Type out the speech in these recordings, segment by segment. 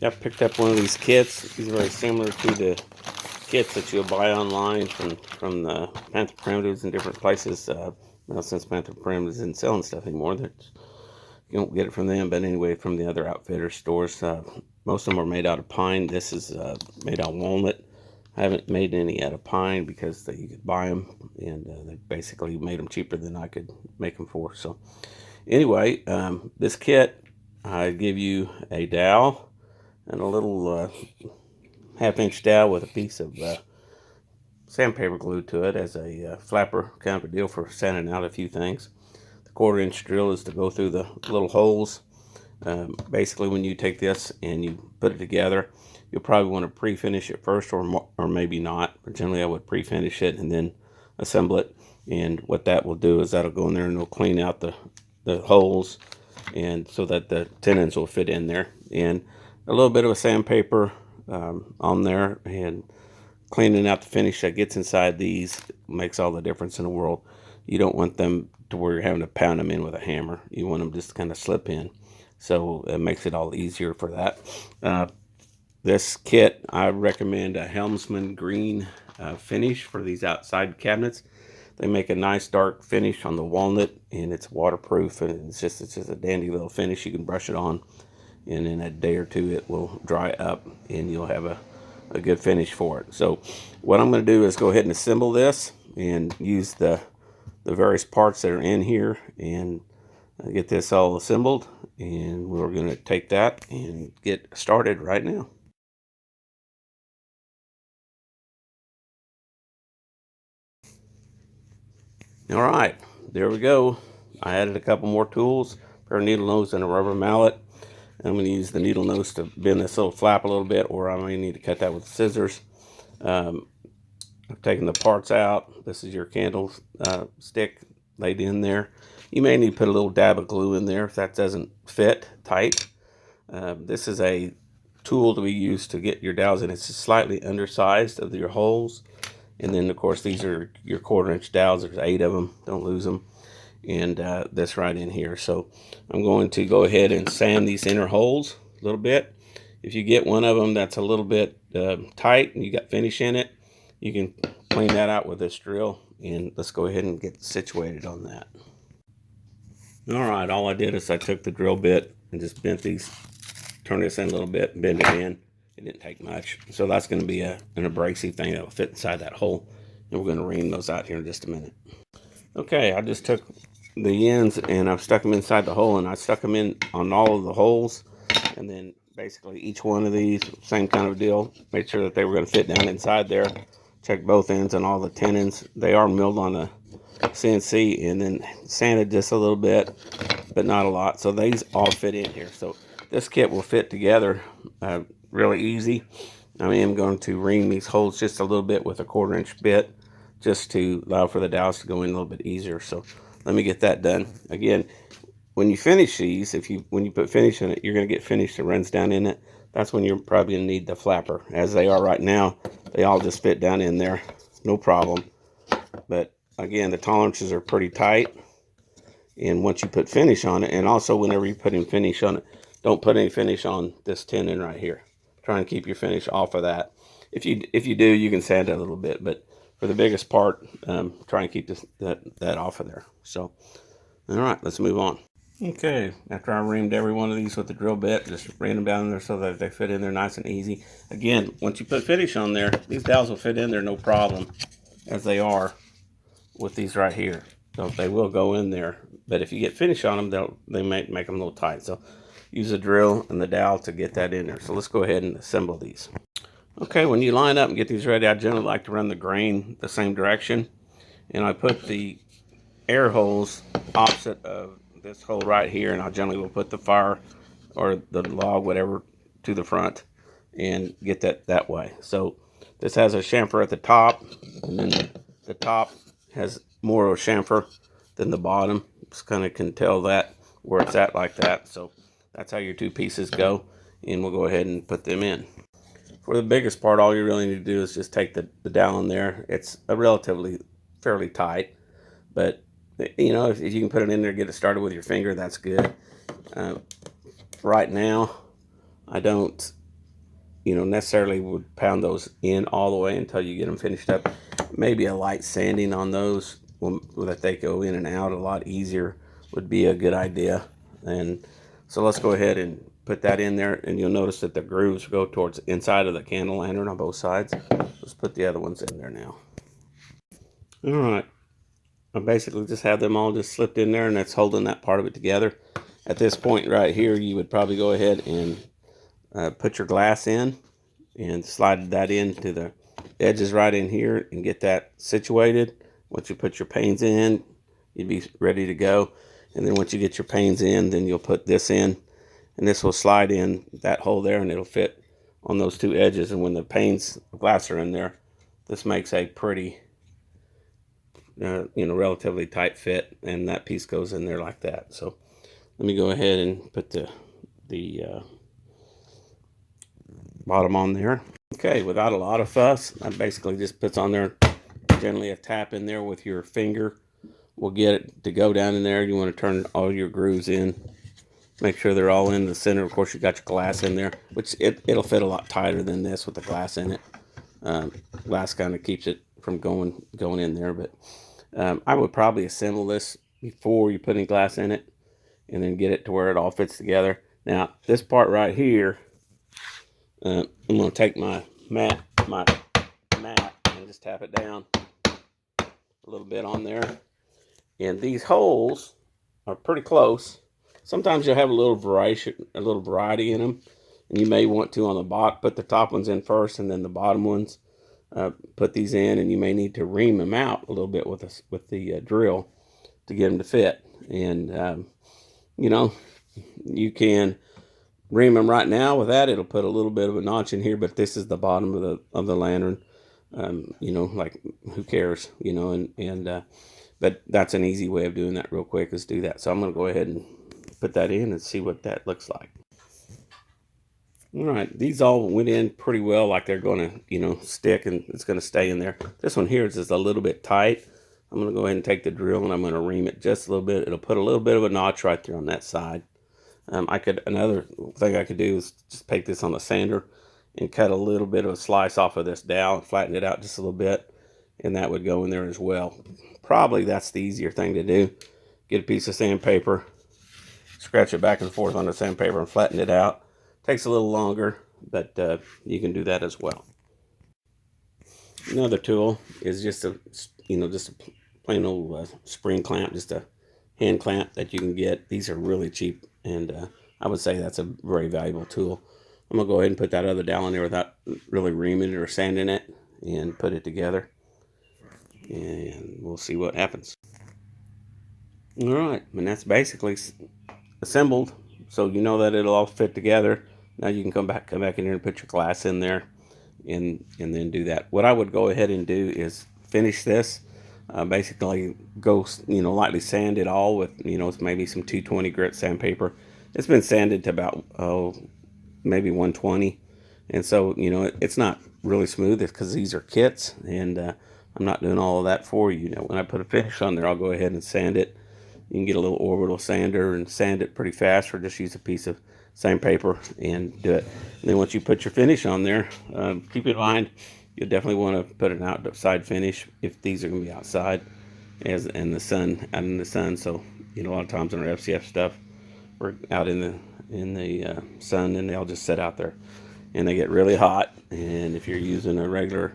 I picked up one of these kits. These are very similar to the kits that you'll buy online from the Panther Primitives and different places. Well, since Panther Primitives isn't selling stuff anymore, that you don't get it from them. But anyway, from the other outfitter stores, most of them are made out of pine. This is made out of walnut. I haven't made any out of pine because you could buy them, and they basically made them cheaper than I could make them for. So anyway, this kit, I give you a dowel and a little half-inch dowel with a piece of sandpaper glued to it as a flapper kind of a deal for sanding out a few things. The 1/4-inch drill is to go through the little holes. Basically, when you take this and you put it together, you'll probably want to pre-finish it first, or maybe not. But generally, I would pre-finish it and then assemble it. And what that will do is that'll go in there and it'll clean out the holes, and so that the tenons will fit in there. And a little bit of a sandpaper on there, and cleaning out the finish that gets inside these makes all the difference in the world. You don't want them to where you're having to pound them in with a hammer. You want them just to kind of slip in. So it makes it all easier for that. This kit, I recommend a Helmsman green finish for these outside cabinets. They make a nice dark finish on the walnut, and it's waterproof, and it's just a dandy little finish. You can brush it on, and in a day or two it will dry up, and you'll have a good finish for it. So what I'm going to do is go ahead and assemble this and use the various parts that are in here and get this all assembled, and we're going to take that and get started right now. All right, there we go. I added a couple more tools, a pair of needle nose and a rubber mallet. I'm going to use the needle nose to bend this little flap a little bit, or I may need to cut that with scissors. I've taken the parts out. This is your candle stick laid in there. You may need to put a little dab of glue in there if that doesn't fit tight. This is a tool to be used to get your dowels in. It's slightly undersized of your holes. And then, of course, these are your 1/4-inch dowels. There's 8 of them. Don't lose them. And this right in here. So I'm going to go ahead and sand these inner holes a little bit. If you get one of them that's a little bit tight and you got finish in it, you can clean that out with this drill. And let's go ahead and get situated on that. All right, all I did is I took the drill bit and just bent these, turned this in a little bit, bend it in. It didn't take much. So that's going to be an abrasive thing that will fit inside that hole. And we're going to ream those out here in just a minute. Okay, I just took the ends and I've stuck them inside the hole, and I stuck them in on all of the holes, and then basically each one of these, same kind of deal. Made sure that they were going to fit down inside there. Check both ends and all the tenons. They are milled on the CNC and then sanded just a little bit, but not a lot. So these all fit in here. So this kit will fit together really easy. I am going to ream these holes just a little bit with a 1/4-inch bit, just to allow for the dowels to go in a little bit easier. So let me get that done. Again, when you finish these, when you put finish in it, you're going to get finish that runs down in it. That's when you're probably going to need the flapper. As they are right now, they all just fit down in there, no problem. But again, the tolerances are pretty tight. And once you put finish on it, and also whenever you're putting finish on it, don't put any finish on this tenon right here. Try and keep your finish off of that. If you do, you can sand it a little bit, but for the biggest part, try and keep that off of there. So, all right, let's move on. Okay, after I reamed every one of these with the drill bit, just ran them down there so that they fit in there nice and easy. Again, once you put finish on there, these dowels will fit in there no problem, as they are with these right here. So they will go in there, but if you get finish on them, they might make them a little tight. So use a drill and the dowel to get that in there. So let's go ahead and assemble these. Okay, when you line up and get these ready, I generally like to run the grain the same direction. And I put the air holes opposite of this hole right here, and I generally will put the fire or the log, whatever, to the front and get that way. So this has a chamfer at the top, and then the top has more of a chamfer than the bottom. Just kind of can tell that where it's at like that. So that's how your two pieces go, and we'll go ahead and put them in. For the biggest part, all you really need to do is just take the dowel in there. It's fairly tight, but you know, if you can put it in there, get it started with your finger, that's good. Right now, I don't necessarily would pound those in all the way until you get them finished up. Maybe a light sanding on those that they go in and out a lot easier would be a good idea. And so let's go ahead and put that in there, and you'll notice that the grooves go towards the inside of the candle lantern on both sides. Let's put the other ones in there now. All right, I basically just have them all just slipped in there, and that's holding that part of it together. At this point right here, you would probably go ahead and put your glass in and slide that into the edges right in here and get that situated. Once you put your panes in, you'd be ready to go. And then once you get your panes in, then you'll put this in, and this will slide in that hole there, and it'll fit on those two edges. And when the panes of glass are in there, this makes a pretty relatively tight fit, and that piece goes in there like that. So let me go ahead and put the bottom on there. Okay, without a lot of fuss, that basically just puts on there. Generally a tap in there with your finger will get it to go down in there. You want to turn all your grooves in, make sure they're all in the center. Of course, you got your glass in there, which it'll fit a lot tighter than this with the glass in it. Glass kind of keeps it from going in there, but I would probably assemble this before you put any glass in it, and then get it to where it all fits together. Now, this part right here, I'm going to take my mat and just tap it down a little bit on there. And these holes are pretty close. Sometimes you'll have a little variety in them, and you may want to on the bottom put the top ones in first, and then the bottom ones put these in, and you may need to ream them out a little bit with the drill to get them to fit. And you can ream them right now with that. It'll put a little bit of a notch in here, but this is the bottom of the lantern. Like, who cares, but that's an easy way of doing that real quick, is do that. So I'm going to go ahead and put that in and see what that looks like. All right, these all went in pretty well, like they're going to, stick, and it's going to stay in there. This one here is just a little bit tight. I'm going to go ahead and take the drill, and I'm going to ream it just a little bit. It'll put a little bit of a notch right there on that side. Another thing I could do is just take this on a sander and cut a little bit of a slice off of this dowel and flatten it out just a little bit, and that would go in there as well. Probably that's the easier thing to do. Get a piece of sandpaper, scratch it back and forth on the sandpaper and flatten it out. Takes a little longer, but you can do that as well. Another tool is just a plain old spring clamp, just a hand clamp that you can get. These are really cheap, and I would say that's a very valuable tool. I'm going to go ahead and put that other dowel in there without really reaming it or sanding it, and put it together, and we'll see what happens. All right, and that's basically assembled, so you know that it'll all fit together. Now you can come back in here and put your glass in there, and then do that. What I would go ahead and do is finish this. Basically go lightly sand it all with maybe some 220 grit sandpaper. It's been sanded to about maybe 120, and so it's not really smooth because these are kits, and I'm not doing all of that for you. When I put a finish on there, I'll go ahead and sand it. You can get a little orbital sander and sand it pretty fast, or just use a piece of sandpaper and do it. And then once you put your finish on there, keep in mind you'll definitely want to put an outside finish if these are going to be outside, out in the sun. So a lot of times in our FCF stuff, we're out in the sun, and they'll just sit out there, and they get really hot. And if you're using a regular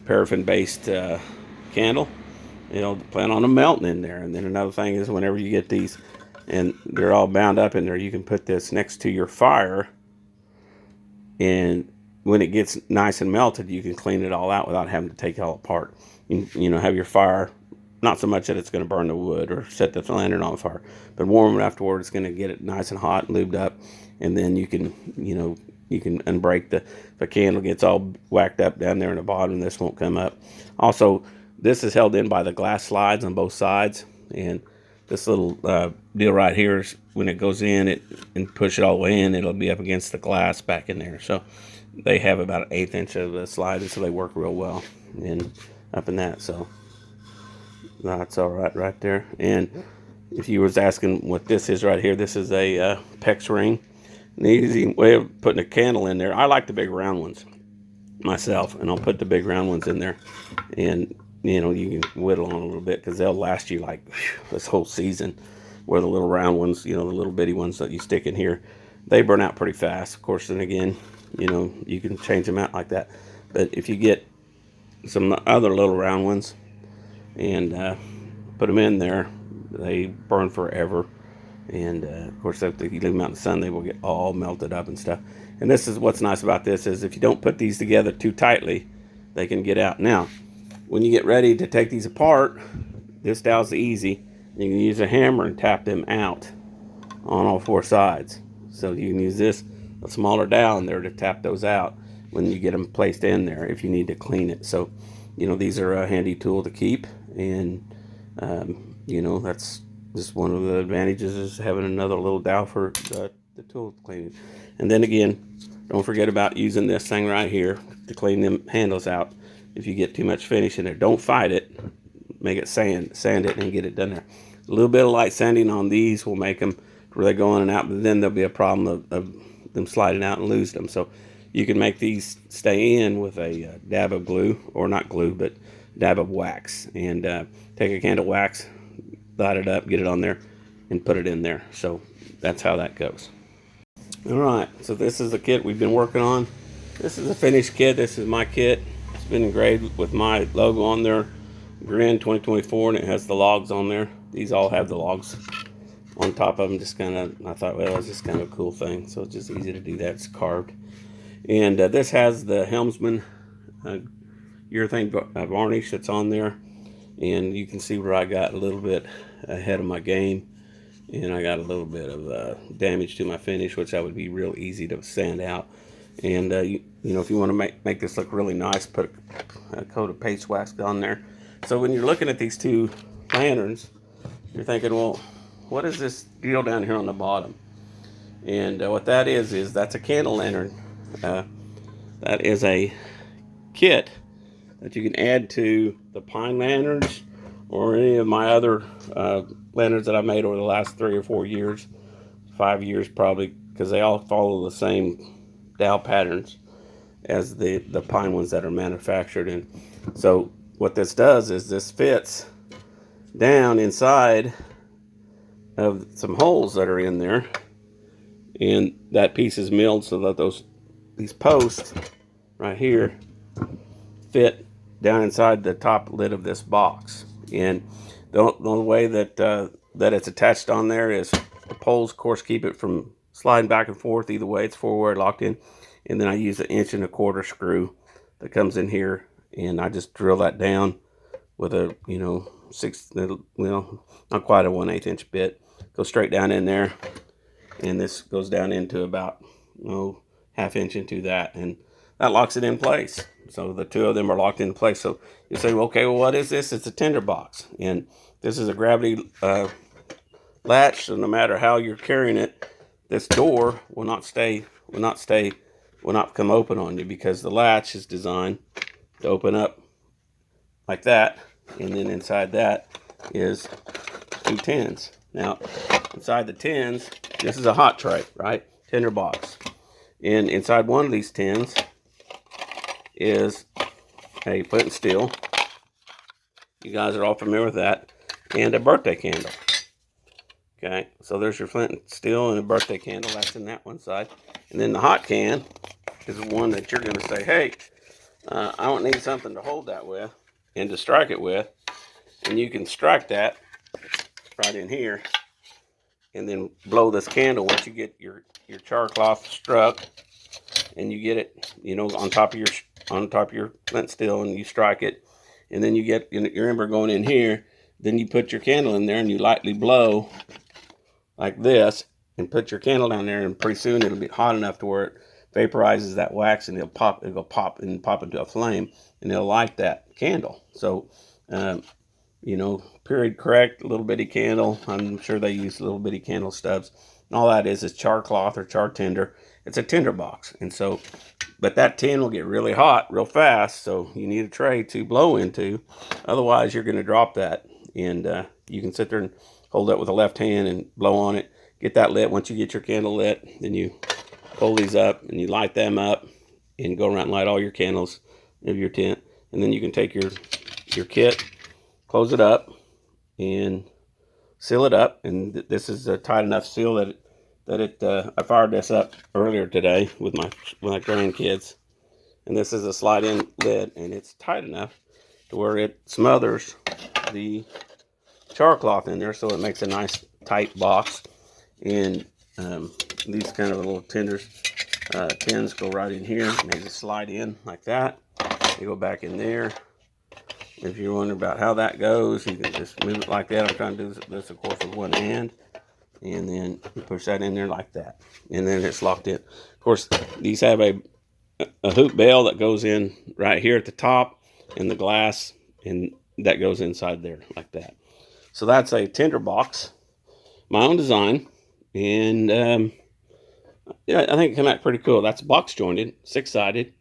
paraffin-based candle, plan on them melting in there. And then another thing is, whenever you get these and they're all bound up in there, you can put this next to your fire, and when it gets nice and melted, you can clean it all out without having to take it all apart. Have your fire, not so much that it's going to burn the wood or set the lantern on fire, but warm it afterwards. It's going to get it nice and hot and lubed up, and then you can unbreak if a candle gets all whacked up down there in the bottom, this won't come up. Also, this is held in by the glass slides on both sides, and this little deal right here is when it goes in, and push it all the way in, it'll be up against the glass back in there. So they have about 1/8 inch of the slide, so they work real well and up in that. So that's all right there. And if you was asking what this is right here, this is a PEX ring. An easy way of putting a candle in there. I like the big round ones myself, and I'll put the big round ones in there, and you can whittle on a little bit because they'll last you like this whole season. Where the little round ones, the little bitty ones that you stick in here, they burn out pretty fast. Of course, then again, you can change them out like that. But if you get some other little round ones and put them in there, they burn forever. And of course, if you leave them out in the sun, they will get all melted up and stuff. And this is what's nice about this is if you don't put these together too tightly, they can get out. Now, when you get ready to take these apart, this dowel's easy. You can use a hammer and tap them out on all four sides. So you can use a smaller dowel in there to tap those out when you get them placed in there if you need to clean it. So, these are a handy tool to keep, and that's just one of the advantages is having another little dowel for the tool cleaning. And then again, don't forget about using this thing right here to clean them handles out. If you get too much finish in there, don't fight it. Make it sand it and get it done there. A little bit of light sanding on these will make them where they go in and out, but then there'll be a problem of them sliding out and losing them. So you can make these stay in with a dab of glue, or not glue, but dab of wax, and take a candle wax, light it up, get it on there, and put it in there. So that's how that goes. All right, so this is the kit we've been working on. This is a finished kit. This is my kit. It's been engraved with my logo on there, Grin 2024, and it has the logs on there. These all have the logs on top of them. I thought, well, it's just kind of a cool thing. So it's just easy to do that. It's carved. And this has the Helmsman urethane varnish that's on there. And you can see where I got a little bit ahead of my game. And I got a little bit of damage to my finish, which that would be real easy to sand out. And if you want to make this look really nice, put a coat of paste wax on there. So when you're looking at these two lanterns, you're thinking, well, what is this deal down here on the bottom? And what that is that's a candle lantern. That is a kit that you can add to the pine lanterns or any of my other lanterns that I made over the last 3 or 4 years, 5 years probably, because they all follow the same dowel patterns as the pine ones that are manufactured. And so what this does is this fits down inside of some holes that are in there, and that piece is milled so that these posts right here fit down inside the top lid of this box. And the way that that it's attached on there is the poles, of course, keep it from sliding back and forth either way. It's forward locked in, and then I use an 1.25" screw that comes in here, and I just drill that down with a not quite a 1/8 inch bit. Go straight down in there, and this goes down into about 1/2 inch into that, and that locks it in place. So the two of them are locked in place. So you say, well, okay, well, what is this? It's a tinder box, and this is a gravity latch. So no matter how you're carrying it, this door will not come open on you, because the latch is designed to open up like that, and then inside that is 2 tins. Now, inside the tins, this is a hot tray, right? Tinder box. And inside one of these tins is a flint and steel. You guys are all familiar with that. And a birthday candle. Okay, so there's your flint and steel and a birthday candle. That's in that one side. And then the hot can is the one that you're going to say, hey, I don't need something to hold that with and to strike it with. And you can strike that right in here and then blow this candle once you get your char cloth struck, and you get it on top of your flint steel, and you strike it, and then you get your ember going in here. Then you put your candle in there and you lightly blow like this and put your candle down there, and pretty soon it'll be hot enough to where it vaporizes that wax, and it'll pop into a flame, and it'll light that candle. So period correct, little bitty candle. I'm sure they use little bitty candle stubs. And all that is char cloth or char tinder. It's a tinder box. And so, but that tin will get really hot real fast. So you need a tray to blow into. Otherwise, you're going to drop that. And you can sit there and hold it with the left hand and blow on it. Get that lit. Once you get your candle lit, then you pull these up and you light them up and go around and light all your candles of your tent. And then you can take your kit, close it up, and seal it up. And this is a tight enough seal that I fired this up earlier today with my grandkids. And this is a slide-in lid, and it's tight enough to where it smothers the char cloth in there, so it makes a nice tight box. And these kind of little tins go right in here, and they just slide in like that. They go back in there. If you're wondering about how that goes, you can just move it like that. I'm trying to do this of course, with one hand. And then you push that in there like that. And then it's locked in. Of course, these have a hoop bell that goes in right here at the top, and the glass, and that goes inside there like that. So that's a tinder box, my own design. And yeah, I think it came out pretty cool. That's box jointed, 6-sided.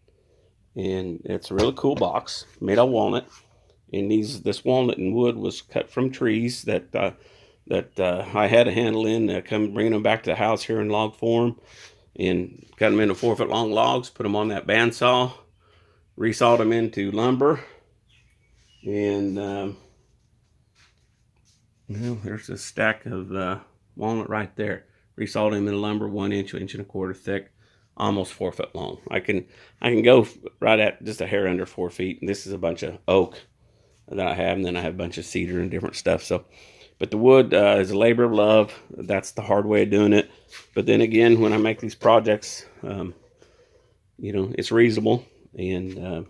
And it's a really cool box made of walnut. And this walnut and wood was cut from trees that I had a handle in, come bringing them back to the house here in log form, and cut them into 4-foot long logs, put them on that bandsaw, resawed them into lumber, and there's a stack of walnut right there. Resawed them into lumber, 1 inch, 1.25 inches thick, almost 4 foot long. I can go right at just a hair under 4 feet. And this is a bunch of oak that I have, and then I have a bunch of cedar and different stuff. So, but the wood is a labor of love. That's the hard way of doing it. But then again, when I make these projects, it's reasonable, and I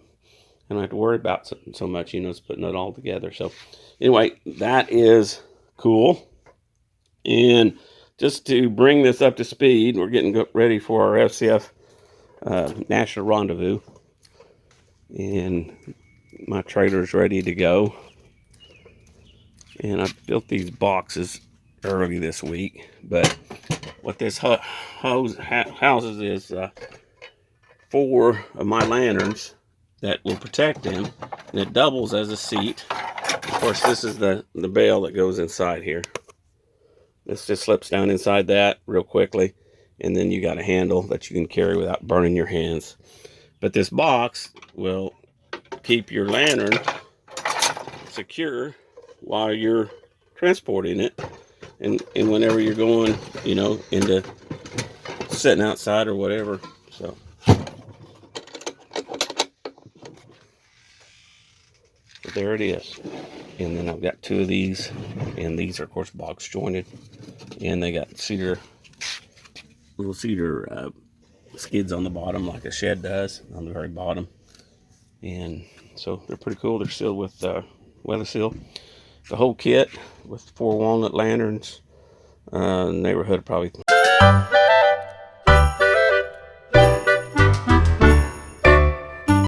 don't have to worry about so much. It's putting it all together. So, anyway, that is cool. And just to bring this up to speed, we're getting ready for our FCF National Rendezvous, and my trailer's ready to go. And I built these boxes early this week, but what this houses is 4 of my lanterns that will protect them, and it doubles as a seat. Of course, this is the bale that goes inside here. This just slips down inside that real quickly, and then you got a handle that you can carry without burning your hands. But this box will keep your lantern secure while you're transporting it, and whenever you're going, into sitting outside or whatever. So there it is. And then I've got 2 of these, and these are of course box jointed, and they got little cedar skids on the bottom, like a shed does on the very bottom. And so they're pretty cool. They're sealed with weather seal. The whole kit with 4 walnut lanterns, neighborhood probably